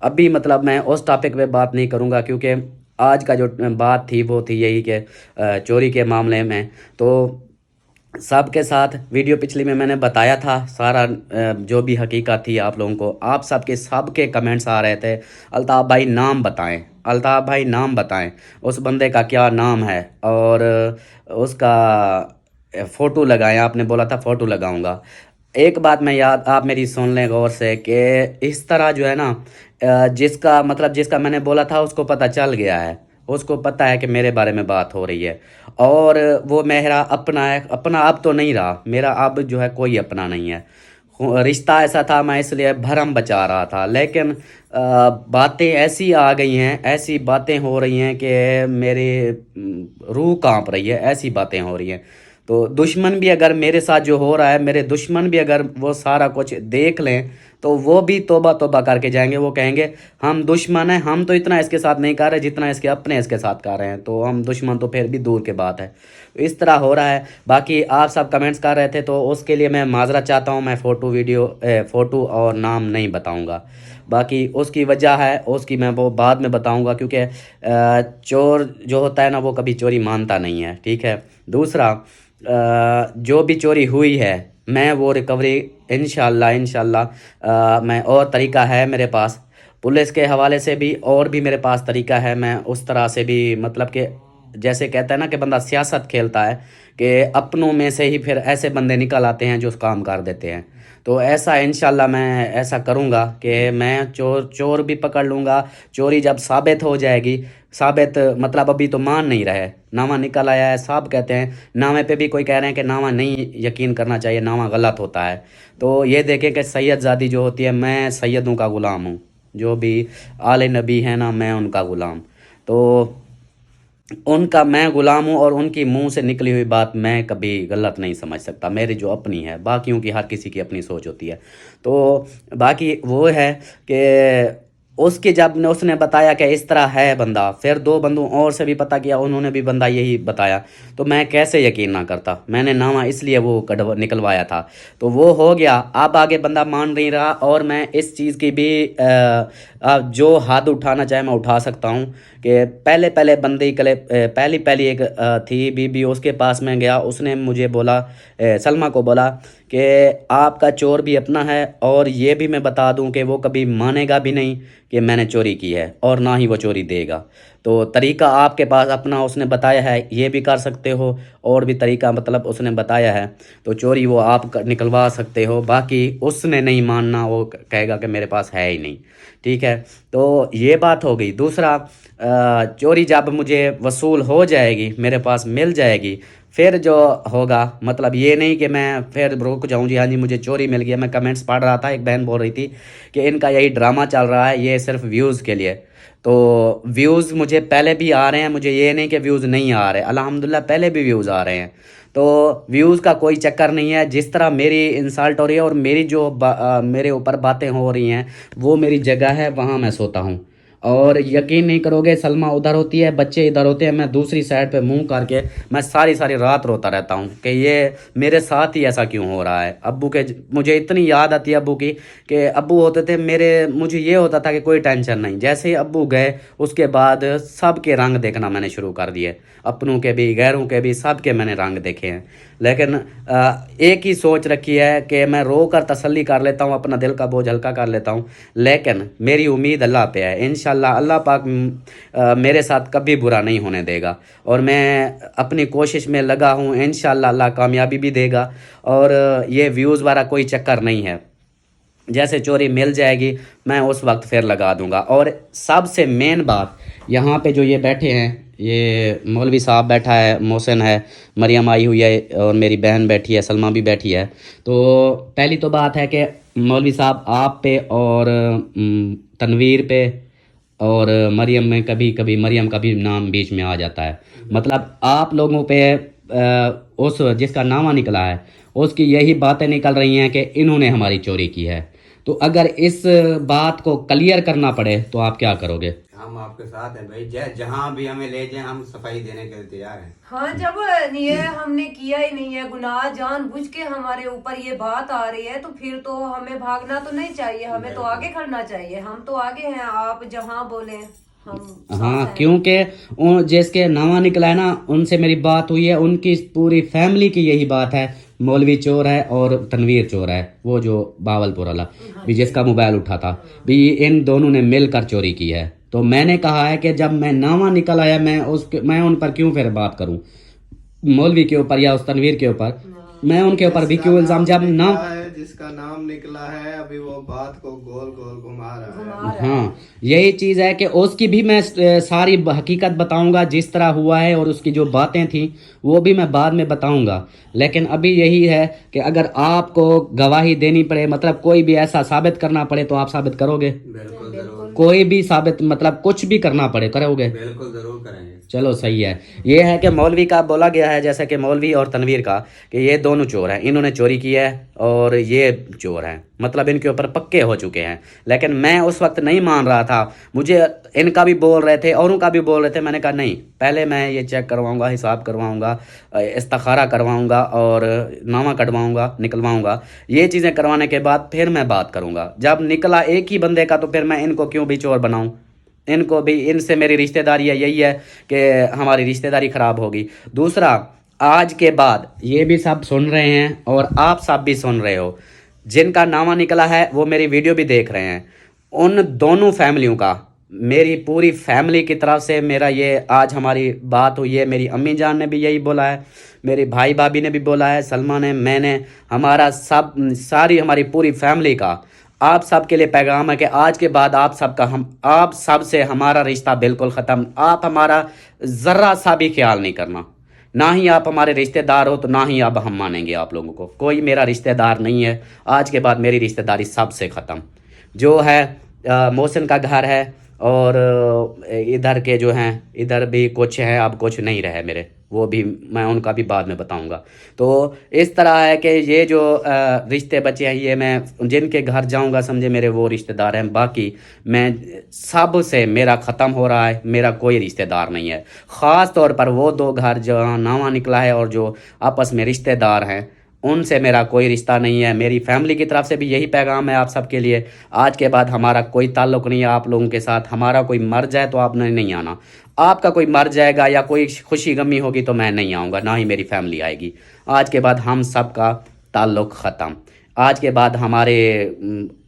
[SPEAKER 1] अभी मतलब मैं उस टॉपिक पे बात नहीं करूँगा, क्योंकि आज का जो बात थी वो थी यही कि चोरी के मामले में। तो सब के साथ वीडियो पिछली में मैंने बताया था सारा जो भी हकीकत थी आप लोगों को। आप सबके कमेंट्स आ रहे थे, अल्ताफ़ भाई नाम बताएं, अल्ताफ़ भाई नाम बताएं, उस बंदे का क्या नाम है और उसका फ़ोटो लगाएं। आपने बोला था फ़ोटो लगाऊंगा। एक बात मैं याद, आप मेरी सुन लें गौर से कि इस तरह जो है ना, जिसका मैंने बोला था उसको पता चल गया है, उसको पता है कि मेरे बारे में बात हो रही है, और वो मेरा अपना है। अपना अब तो नहीं रहा मेरा, अब जो है कोई अपना नहीं है। रिश्ता ऐसा था, मैं इसलिए भरम बचा रहा था, लेकिन बातें ऐसी आ गई हैं, ऐसी बातें हो रही हैं कि मेरी रूह कांप रही है, ऐसी बातें हो रही हैं। तो दुश्मन भी अगर मेरे साथ जो हो रहा है, मेरे दुश्मन भी अगर वो सारा कुछ देख लें तो वो भी तौबा तौबा करके जाएंगे। वो कहेंगे हम दुश्मन हैं, हम तो इतना इसके साथ नहीं कर रहे जितना इसके अपने इसके साथ कर रहे हैं, तो हम दुश्मन तो फिर भी दूर के बात है। इस तरह हो रहा है। बाकी आप सब कमेंट्स कर रहे थे तो उसके लिए मैं माजरत चाहता हूँ। मैं फ़ोटो और नाम नहीं बताऊँगा। बाकी उसकी वजह है, उसकी मैं वो बाद में बताऊँगा, क्योंकि चोर जो होता है ना वो कभी चोरी मानता नहीं है, ठीक है। दूसरा, जो भी चोरी हुई है मैं वो रिकवरी इंशाल्लाह मैं, और तरीका है मेरे पास पुलिस के हवाले से भी, और भी मेरे पास तरीका है। मैं उस तरह से भी, मतलब कि जैसे कहता है ना कि बंदा सियासत खेलता है कि अपनों में से ही फिर ऐसे बंदे निकल आते हैं जो काम कर देते हैं। तो ऐसा इंशाल्लाह मैं ऐसा करूँगा कि मैं चोर भी पकड़ लूँगा। चोरी जब साबित हो जाएगी, साबित मतलब अभी तो मान नहीं रहे, नामा निकल आया है, साहब कहते हैं। नामे पे भी कोई कह रहे हैं कि नामा नहीं यकीन करना चाहिए, नामा गलत होता है। तो ये देखें कि सैयदजादी जो होती है, मैं सैयदों का ग़ुलाम हूँ, जो भी आले नबी है ना, मैं उनका ग़ुलाम। तो उनका मैं ग़ुलाम हूँ, और उनकी मुंह से निकली हुई बात मैं कभी गलत नहीं समझ सकता, मेरी जो अपनी है। बाकियों की हर किसी की अपनी सोच होती है। तो बाकी वो है कि उसके जब उसने बताया कि इस तरह है बंदा, फिर 2 बंदों और से भी पता किया, उन्होंने भी बंदा यही बताया, तो मैं कैसे यकीन ना करता। मैंने नामा इसलिए वो निकलवाया था, तो वो हो गया। अब आगे बंदा मान नहीं रहा, और मैं इस चीज़ की भी जो हाथ उठाना चाहे मैं उठा सकता हूँ कि पहले बंदे पहली एक थी बीबी, उसके पास मैं गया, उसने मुझे बोला, सलमा को बोला कि आपका चोर भी अपना है, और ये भी मैं बता दूं कि वो कभी मानेगा भी नहीं कि मैंने चोरी की है, और ना ही वो चोरी देगा। तो तरीका आपके पास अपना उसने बताया है, ये भी कर सकते हो, और भी तरीका मतलब उसने बताया है, तो चोरी वो आप निकलवा सकते हो। बाकी उसने नहीं मानना, वो कहेगा कि मेरे पास है ही नहीं, ठीक है। तो ये बात हो गई। दूसरा, चोरी जब मुझे वसूल हो जाएगी, मेरे पास मिल जाएगी, फिर जो होगा, मतलब ये नहीं कि मैं फिर रुक जाऊं, जी हाँ जी मुझे चोरी मिल गया। मैं कमेंट्स पढ़ रहा था, एक बहन बोल रही थी कि इनका यही ड्रामा चल रहा है, ये सिर्फ व्यूज़ के लिए। तो व्यूज़ मुझे पहले भी आ रहे हैं, मुझे ये नहीं कि व्यूज़ नहीं आ रहे, अल्हम्दुलिल्लाह पहले भी व्यूज़ आ रहे हैं। तो व्यूज़ का कोई चक्कर नहीं है। जिस तरह मेरी इंसल्ट हो रही है और मेरी जो मेरे ऊपर बातें हो रही हैं, वो मेरी जगह है, वहाँ मैं सोता हूँ। और यकीन नहीं करोगे, सलमा उधर होती है, बच्चे इधर होते हैं, मैं दूसरी साइड पे मुंह करके मैं सारी रात रोता रहता हूँ कि ये मेरे साथ ही ऐसा क्यों हो रहा है। अब्बू के मुझे इतनी याद आती है अब्बू की, कि अब्बू होते थे मेरे, मुझे ये होता था कि कोई टेंशन नहीं। जैसे ही अब्बू गए उसके बाद सब के रंग देखना मैंने शुरू कर दिए, अपनों के भी गैरों के भी, सब के मैंने रंग देखे हैं। लेकिन एक ही सोच रखी है कि मैं रो कर तसल्ली कर लेता हूँ, अपना दिल का बोझ हल्का कर लेता हूँ। लेकिन मेरी उम्मीद अल्लाह पे है, इंशाल्लाह अल्लाह पाक मेरे साथ कभी बुरा नहीं होने देगा, और मैं अपनी कोशिश में लगा हूँ। इंशाल्लाह अल्लाह कामयाबी भी देगा, और ये व्यूज़ वाला कोई चक्कर नहीं है। जैसे चोरी मिल जाएगी मैं उस वक्त फिर लगा दूंगा। और सबसे मेन बात, यहाँ पे जो ये बैठे हैं, ये मौलवी साहब बैठा है, मोहसिन है, मरियम आई हुई है, और मेरी बहन बैठी है, सलमा भी बैठी है। तो पहली तो बात है कि मौलवी साहब आप पे और तनवीर पे और मरियम में कभी कभी मरियम का भी नाम बीच में आ जाता है। मतलब आप लोगों पे उस जिसका नामा निकला है उसकी यही बातें निकल रही हैं कि इन्होंने हमारी चोरी की है। तो अगर इस बात को क्लियर करना पड़े तो आप क्या करोगे?
[SPEAKER 6] हम आपके साथ हैं भाई, जहाँ भी हमें ले जाए हम सफाई देने के लिए तैयार हैं।
[SPEAKER 7] हाँ, जब ये हमने किया ही नहीं है गुनाह, जानबूझ के हमारे ऊपर ये बात आ रही है, तो फिर तो हमें भागना तो नहीं चाहिए, हमें तो आगे खड़ना चाहिए। हम तो आगे हैं, आप जहाँ बोले हम
[SPEAKER 1] हाँ, क्योंकि जिसके नामा निकला है ना, उनसे मेरी बात हुई है, उनकी पूरी फैमिली की यही बात है, मौलवी चोर है और तनवीर चोर है, वो जो बावलपुर वाला भी जिसका मोबाइल उठा था भी, इन दोनों ने मिलकर चोरी की है। तो मैंने कहा है कि जब मैं नामा निकल आया, मैं उन पर क्यों फिर बात करूं, मौलवी के ऊपर या उस तनवीर के ऊपर, मैं उनके ऊपर भी क्यों इल्जाम, जब ना
[SPEAKER 5] जिसका नाम निकला है अभी वो बात को गोल गोल घुमा रहा है।
[SPEAKER 1] हाँ, यही चीज है कि उसकी भी मैं सारी हकीकत बताऊंगा जिस तरह हुआ है, और उसकी जो बातें थी वो भी मैं बाद में बताऊंगा। लेकिन अभी यही है कि अगर आपको गवाही देनी पड़े, मतलब कोई भी ऐसा साबित करना पड़े, तो आप साबित करोगे?
[SPEAKER 6] बिल्कुल जरूर,
[SPEAKER 1] कोई भी साबित, मतलब कुछ भी करना पड़े, करोगे?
[SPEAKER 6] बिल्कुल जरूर करेंगे।
[SPEAKER 1] चलो सही है। ये है कि मौलवी का बोला गया है, जैसे कि मौलवी और तनवीर का, कि ये दोनों चोर हैं, इन्होंने चोरी की है और ये चोर हैं, मतलब इनके ऊपर पक्के हो चुके हैं। लेकिन मैं उस वक्त नहीं मान रहा था, मुझे इनका भी बोल रहे थे, औरों का भी बोल रहे थे, मैंने कहा नहीं, पहले मैं ये चेक करवाऊंगा, हिसाब करवाऊंगा, इस्तिखारा करवाऊंगा और नामा कटवाऊंगा, निकलवाऊंगा। ये चीज़ें करवाने के बाद फिर मैं बात करूंगा। जब निकला एक ही बंदे का, तो फिर मैं इनको क्यों भी चोर बनाऊं? इनको भी, इनसे मेरी रिश्तेदारी है, यही है कि हमारी रिश्तेदारी ख़राब होगी। दूसरा, आज के बाद ये भी सब सुन रहे हैं और आप सब भी सुन रहे हो, जिनका नामा निकला है वो मेरी वीडियो भी देख रहे हैं, उन दोनों फैमिलियों का, मेरी पूरी फैमिली की तरफ से मेरा ये आज हमारी बात हुई है। मेरी अम्मी जान ने भी यही बोला है, मेरे भाई भाभी ने भी बोला है, सलमा ने, मैंने, हमारा सब, सारी हमारी पूरी फैमिली का आप सब के लिए पैगाम है कि आज के बाद आप सब से हमारा रिश्ता बिल्कुल ख़त्म। आप हमारा ज़र्रा सा भी ख्याल नहीं करना, ना ही आप हमारे रिश्तेदार हो, तो ना ही अब हम मानेंगे आप लोगों को। कोई मेरा रिश्तेदार नहीं है, आज के बाद मेरी रिश्तेदारी सबसे ख़त्म। जो है मोहसिन का घर है, और इधर के जो हैं, इधर भी कुछ हैं, अब कुछ नहीं रहे मेरे, वो भी मैं उनका भी बाद में बताऊंगा। तो इस तरह है कि ये जो रिश्ते बचे हैं, ये मैं जिनके घर जाऊंगा, समझे मेरे वो रिश्तेदार हैं, बाकी मैं सब से मेरा ख़त्म हो रहा है, मेरा कोई रिश्तेदार नहीं है। ख़ास तौर पर वो दो घर जहाँ नामा निकला है और जो आपस में रिश्तेदार हैं, उनसे मेरा कोई रिश्ता नहीं है। मेरी फैमिली की तरफ से भी यही पैगाम है आप सबके लिए, आज के बाद हमारा कोई ताल्लुक़ नहीं है आप लोगों के साथ। हमारा कोई मर जाए तो आपने नहीं आना, आपका कोई मर जाएगा या कोई खुशी गमी होगी तो मैं नहीं आऊँगा, ना ही मेरी फैमिली आएगी। आज के बाद हम सब का ताल्लुक़ ख़त्म, आज के बाद हमारे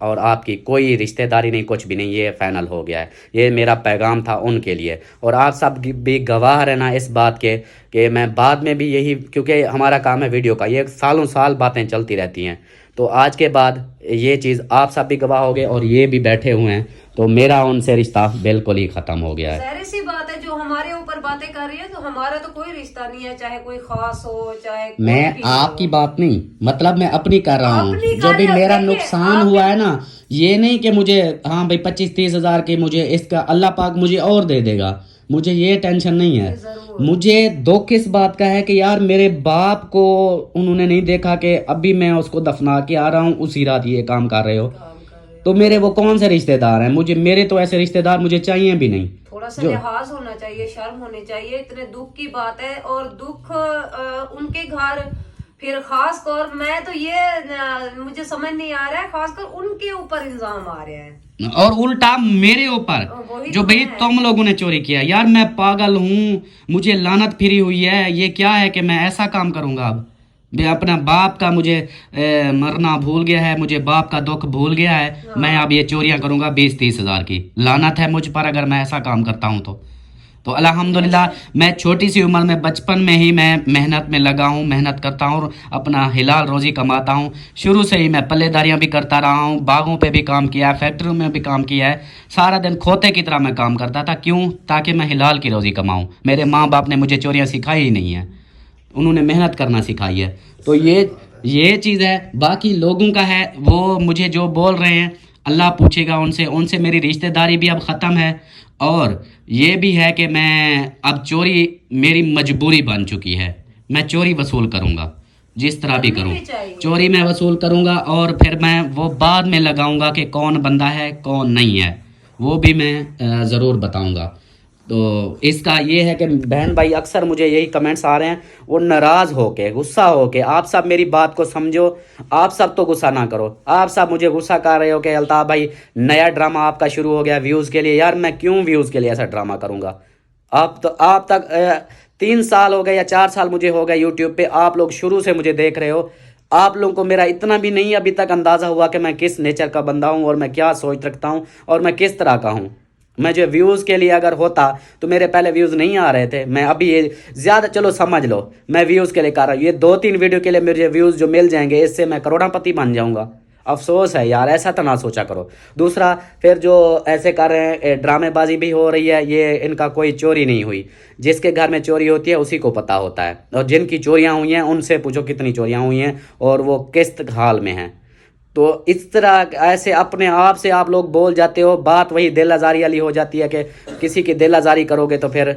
[SPEAKER 1] और आपकी कोई रिश्तेदारी नहीं, कुछ भी नहीं, ये फाइनल हो गया है। ये मेरा पैगाम था उनके लिए, और आप सब भी गवाह रहना इस बात के कि मैं बाद में भी यही, क्योंकि हमारा काम है वीडियो का, ये सालों साल बातें चलती रहती हैं। तो आज के बाद ये चीज़ आप सब भी गवाह हो गए, और ये भी बैठे हुए हैं, तो मेरा उनसे रिश्ता बिल्कुल ही ख़त्म हो गया है।
[SPEAKER 7] सारी सी बात है, जो हमारे ऊपर बातें कर रही है, तो हमारा तो कोई रिश्ता नहीं है, चाहे कोई खास हो, चाहे
[SPEAKER 1] मैं आपकी बात नहीं, मतलब मैं अपनी कर रहा हूँ। जो भी मेरा नुकसान हुआ है ना, ये नहीं कि मुझे, हाँ भाई 25-30 हज़ार के मुझे इसका अल्लाह पाक मुझे और दे देगा, मुझे ये टेंशन नहीं है। मुझे दुख इस बात का है कि यार मेरे बाप को उन्होंने नहीं देखा कि अभी मैं उसको दफना के आ रहा हूँ, उसी रात ये काम कर रहे हो, तो मेरे वो कौन से रिश्तेदार हैं? मेरे तो ऐसे रिश्तेदार मुझे चाहिए भी नहीं।
[SPEAKER 7] थोड़ा सा लिहाज होना चाहिए, शर्म होनी चाहिए। इतने दुख की बात है, और दुख उनके घर, फिर खास कर मैं तो ये मुझे समझ नहीं आ रहा है, खासकर उनके ऊपर इल्जाम आ रहे हैं,
[SPEAKER 1] और उल्टा मेरे ऊपर, जो भाई तुम लोगों ने चोरी किया। यार मैं पागल हूँ, मुझे लानत फिरी हुई है, ये क्या है कि मैं ऐसा काम करूँगा? अब अपना बाप का मुझे मरना भूल गया है, मुझे बाप का दुख भूल गया है, मैं अब ये चोरियां करूंगा 20-30 हज़ार की। लानत है मुझ पर अगर मैं ऐसा काम करता हूं तो अल्हम्दुलिल्लाह मैं छोटी सी उम्र में, बचपन में ही मैं मेहनत में लगा हूं, मेहनत करता हूं, अपना हिलाल रोज़ी कमाता हूं। शुरू से ही मैं पल्लेदारियां भी करता रहा हूं, बागों पे भी काम किया है, फैक्ट्रियों में भी काम किया है, सारा दिन खोते की तरह मैं काम करता था। क्यों? ताकि मैं हिलाल की रोज़ी कमाऊँ। मेरे माँ बाप ने मुझे चोरियाँ सिखाई ही नहीं है, उन्होंने मेहनत करना सिखाई है। तो ये चीज़ है। बाकी लोगों का है, वो मुझे जो बोल रहे हैं अल्लाह पूछेगा उनसे मेरी रिश्तेदारी भी अब ख़त्म है, और ये भी है कि मैं अब चोरी मेरी मजबूरी बन चुकी है। मैं चोरी वसूल करूँगा, जिस तरह भी करूँ चोरी मैं वसूल करूँगा, और फिर मैं वो बाद में लगाऊँगा कि कौन बंदा है कौन नहीं है, वो भी मैं ज़रूर बताऊंगा। तो इसका ये है कि बहन भाई अक्सर मुझे यही कमेंट्स आ रहे हैं, वो नाराज़ होके गुस्सा होके, आप सब मेरी बात को समझो, आप सब तो गुस्सा ना करो। आप सब मुझे गुस्सा कर रहे हो कि अल्ताफ़ भाई नया ड्रामा आपका शुरू हो गया व्यूज़ के लिए। यार मैं क्यों व्यूज़ के लिए ऐसा ड्रामा करूँगा? आप तक 3 साल हो गए या 4 साल मुझे हो गए यूट्यूब पे, आप लोग शुरू से मुझे देख रहे हो। आप लोगों को मेरा इतना भी नहीं अभी तक अंदाज़ा हुआ कि मैं किस नेचर का बंदा हूँ और मैं क्या सोच रखता हूँ और मैं किस तरह का हूँ। मैं जो व्यूज़ के लिए अगर होता तो मेरे पहले व्यूज़ नहीं आ रहे थे। मैं अभी ये ज़्यादा, चलो समझ लो मैं व्यूज़ के लिए कर रहा हूँ, ये 2-3 वीडियो के लिए मुझे व्यूज़ जो मिल जाएंगे इससे मैं करोड़पति बन जाऊँगा। अफसोस है यार, ऐसा तो ना सोचा करो। दूसरा, फिर जो ऐसे कर रहे हैं ड्रामेबाजी भी हो रही है, ये इनका कोई चोरी नहीं हुई। जिसके घर में चोरी होती है उसी को पता होता है, और जिनकी चोरियां हुई हैं उनसे पूछो कितनी चोरियां हुई हैं और वो किस हाल में हैं। तो इस तरह ऐसे अपने आप से आप लोग बोल जाते हो, बात वही दिल आज़ारी वाली हो जाती है कि किसी की दिल आज़ारी करोगे तो फिर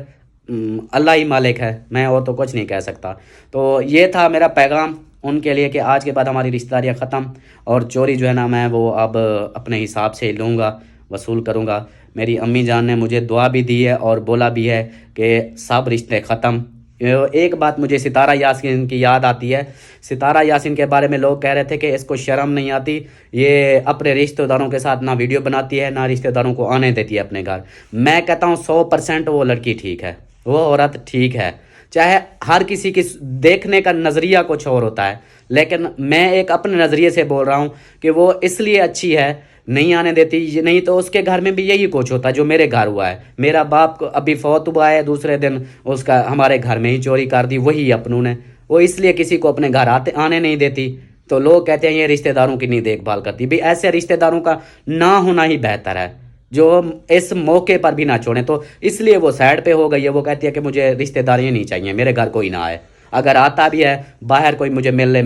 [SPEAKER 1] अल्लाह ही मालिक है, मैं और तो कुछ नहीं कह सकता। तो ये था मेरा पैगाम उनके लिए कि आज के बाद हमारी रिश्तेदारियाँ ख़त्म, और चोरी जो है ना मैं वो अब अपने हिसाब से लूँगा, वसूल करूँगा। मेरी अम्मी जान ने मुझे दुआ भी दी है और बोला भी है कि सब रिश्ते ख़त्म। एक बात मुझे सितारा यासीन की याद आती है। सितारा यासीन के बारे में लोग कह रहे थे कि इसको शर्म नहीं आती, ये अपने रिश्तेदारों के साथ ना वीडियो बनाती है ना रिश्तेदारों को आने देती है अपने घर। मैं कहता हूँ 100% वो लड़की ठीक है, वो औरत ठीक है। चाहे हर किसी की देखने का नज़रिया कुछ और होता है, लेकिन मैं एक अपने नज़रिए से बोल रहा हूँ कि वो इसलिए अच्छी है, नहीं आने देती। नहीं तो उसके घर में भी यही कुछ होता है जो मेरे घर हुआ है। मेरा बाप अभी फौत हुआ है, दूसरे दिन उसका हमारे घर में ही चोरी कर दी वही अपनों ने। वो इसलिए किसी को अपने घर आने नहीं देती। तो लोग कहते हैं ये रिश्तेदारों की नहीं देखभाल करती। भाई ऐसे रिश्तेदारों का ना होना ही बेहतर है जो इस मौके पर भी ना छोड़ें। तो इसलिए वो साइड पे हो गई है। वो कहती है कि मुझे रिश्तेदारियाँ नहीं चाहिए, मेरे घर कोई ना आए। अगर आता भी है बाहर कोई मुझे मिल ले,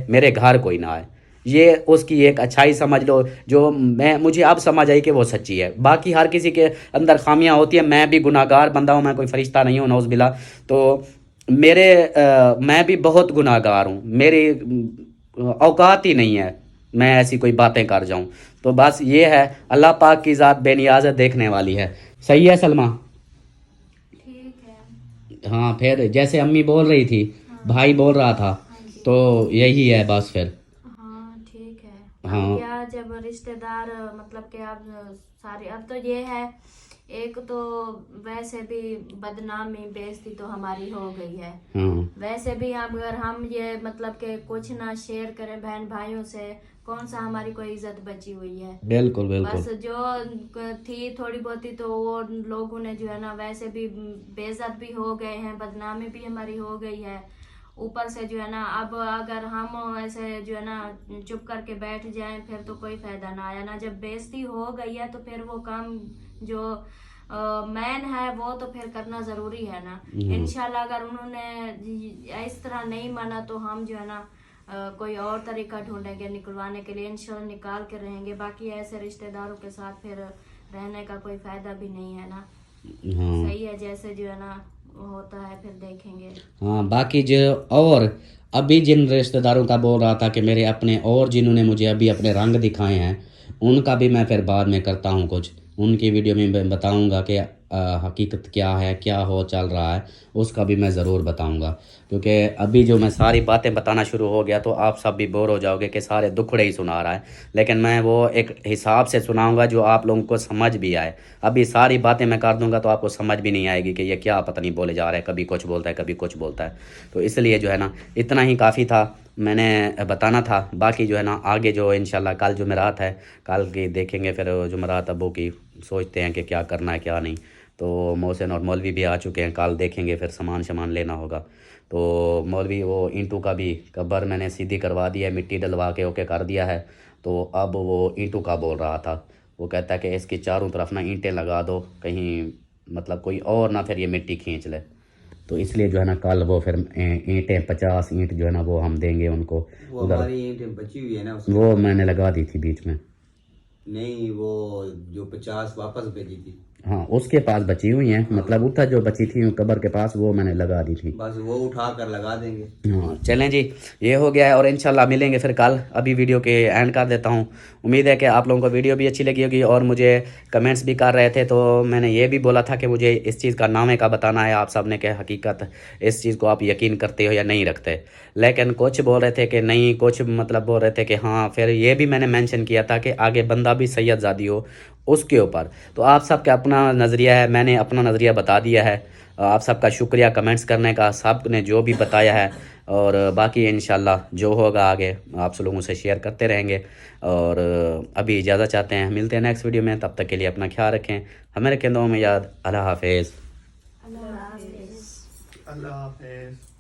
[SPEAKER 1] मेरे घर कोई ना आए। ये उसकी एक अच्छाई समझ लो, जो मुझे अब समझ आई कि वो सच्ची है। बाकी हर किसी के अंदर खामियां होती है। मैं भी गुनाहगार बंदा हूँ, मैं कोई फरिश्ता नहीं हूँ नौज़बिल्ला। तो मैं भी बहुत गुनाहगार हूँ, मेरी औकात ही नहीं है मैं ऐसी कोई बातें कर जाऊँ। तो बस ये है, अल्लाह पाक की ज़ात बेनियाज़ है, देखने वाली है। सही है सलमा?
[SPEAKER 3] ठीक है।
[SPEAKER 1] हाँ, फिर जैसे अम्मी बोल रही थी, भाई बोल रहा था, तो यही है बस फिर।
[SPEAKER 3] हाँ ठीक है।
[SPEAKER 1] हाँ।
[SPEAKER 3] अब क्या जब रिश्तेदार मतलब कि अब सारे, अब तो ये है, एक तो वैसे भी बदनामी बेइज्जती तो हमारी हो गई है। वैसे भी अगर हम ये मतलब कि कुछ ना शेयर करें बहन भाइयों से, कौन सा हमारी कोई इज्जत बची हुई है?
[SPEAKER 1] बिल्कुल बिल्कुल।
[SPEAKER 3] बस जो थी थोड़ी बहुत ही, तो वो लोगों ने जो है ना वैसे भी बेइज्जत भी हो गए हैं, बदनामी भी हमारी हो गई है। ऊपर से जो है ना अब अगर हम ऐसे जो है ना चुप करके बैठ जाएं फिर तो कोई फायदा ना आया ना। जब बेइज्जती हो गई है तो फिर वो काम जो मैन है वो तो फिर करना जरूरी है ना। इंशाल्लाह अगर उन्होंने इस तरह नहीं माना तो हम जो है ना कोई और तरीका ढूंढेंगे निकलवाने के लिए, इंशाल्लाह निकाल के रहेंगे। बाकी ऐसे रिश्तेदारों के साथ फिर रहने का कोई फायदा भी नहीं है ना। सही है, जैसे जो है ना होता है फिर देखेंगे।
[SPEAKER 1] हाँ, बाकी जो और अभी जिन रिश्तेदारों का बोल रहा था कि मेरे अपने, और जिन्होंने मुझे अभी अपने रंग दिखाए हैं, उनका भी मैं फिर बाद में करता हूँ कुछ, उनकी वीडियो में मैं बताऊँगा कि हकीकत क्या है, क्या हो चल रहा है, उसका भी मैं ज़रूर बताऊंगा। क्योंकि अभी जो मैं सारी बातें बताना शुरू हो गया तो आप सब भी बोर हो जाओगे कि सारे दुखड़े ही सुना रहा है। लेकिन मैं वो एक हिसाब से सुनाऊंगा जो आप लोगों को समझ भी आए। अभी सारी बातें मैं कर दूंगा तो आपको समझ भी नहीं आएगी कि ये क्या पता नहीं बोले जा रहा है, कभी कुछ बोलता है कभी कुछ बोलता है। तो इसलिए जो है ना इतना ही काफ़ी था, मैंने बताना था। बाकी जो है ना आगे जो इंशाल्लाह कल जुमेरात है, कल की देखेंगे, फिर जुमेरात अबू की सोचते हैं कि क्या करना है क्या नहीं। तो मोहसिन और मौलवी भी आ चुके हैं, कल देखेंगे, फिर सामान लेना होगा। तो मौलवी वो ईंटों का भी कब्र मैंने सीधी करवा दिया है, मिट्टी डलवा के ओके कर दिया है। तो अब वो ईंटों का बोल रहा था, वो कहता है कि इसकी चारों तरफ ना ईंटें लगा दो, कहीं मतलब कोई और ना फिर ये मिट्टी खींच ले। तो इसलिए जो है ना कल वो फिर ईंटें 50 ईंट जो है ना वो हम देंगे उनको।
[SPEAKER 6] वो हमारी ईंटें बची हुई है ना,
[SPEAKER 1] वो मैंने लगा दी थी बीच में।
[SPEAKER 6] नहीं, वो जो 50 वापस भेजी थी।
[SPEAKER 1] हाँ उसके पास बची हुई हैं, मतलब उधर जो बची थी कब्र के पास वो मैंने लगा दी थी।
[SPEAKER 6] बस वो उठा कर लगा देंगे।
[SPEAKER 1] हाँ चलें जी, ये हो गया है और इंशाल्लाह मिलेंगे फिर कल। अभी वीडियो के एंड कर देता हूँ। उम्मीद है कि आप लोगों को वीडियो भी अच्छी लगी होगी और मुझे कमेंट्स भी कर रहे थे, तो मैंने ये भी बोला था कि मुझे इस चीज़ का नामे का बताना है आप सब ने कि हकीकत इस चीज़ को आप यकीन करते हो या नहीं रखते। लेकिन कुछ बोल रहे थे कि नहीं, कुछ मतलब बोल रहे थे कि हाँ। फिर ये भी मैंने मेंशन किया था कि आगे बंदा भी सैयदजादी हो उसके ऊपर। तो आप सबका अपना नज़रिया है, मैंने अपना नज़रिया बता दिया है। आप सबका शुक्रिया कमेंट्स करने का, सब ने जो भी बताया है। और बाकी इंशाल्लाह जो होगा आगे आप सब लोगों से शेयर करते रहेंगे। और अभी इजाज़त चाहते हैं, मिलते हैं नेक्स्ट वीडियो में। तब तक के लिए अपना ख्याल रखें, हमें रखें दुआ में याद। अल्लाह हाफिज़।
[SPEAKER 5] अल्लाह हाफिज़।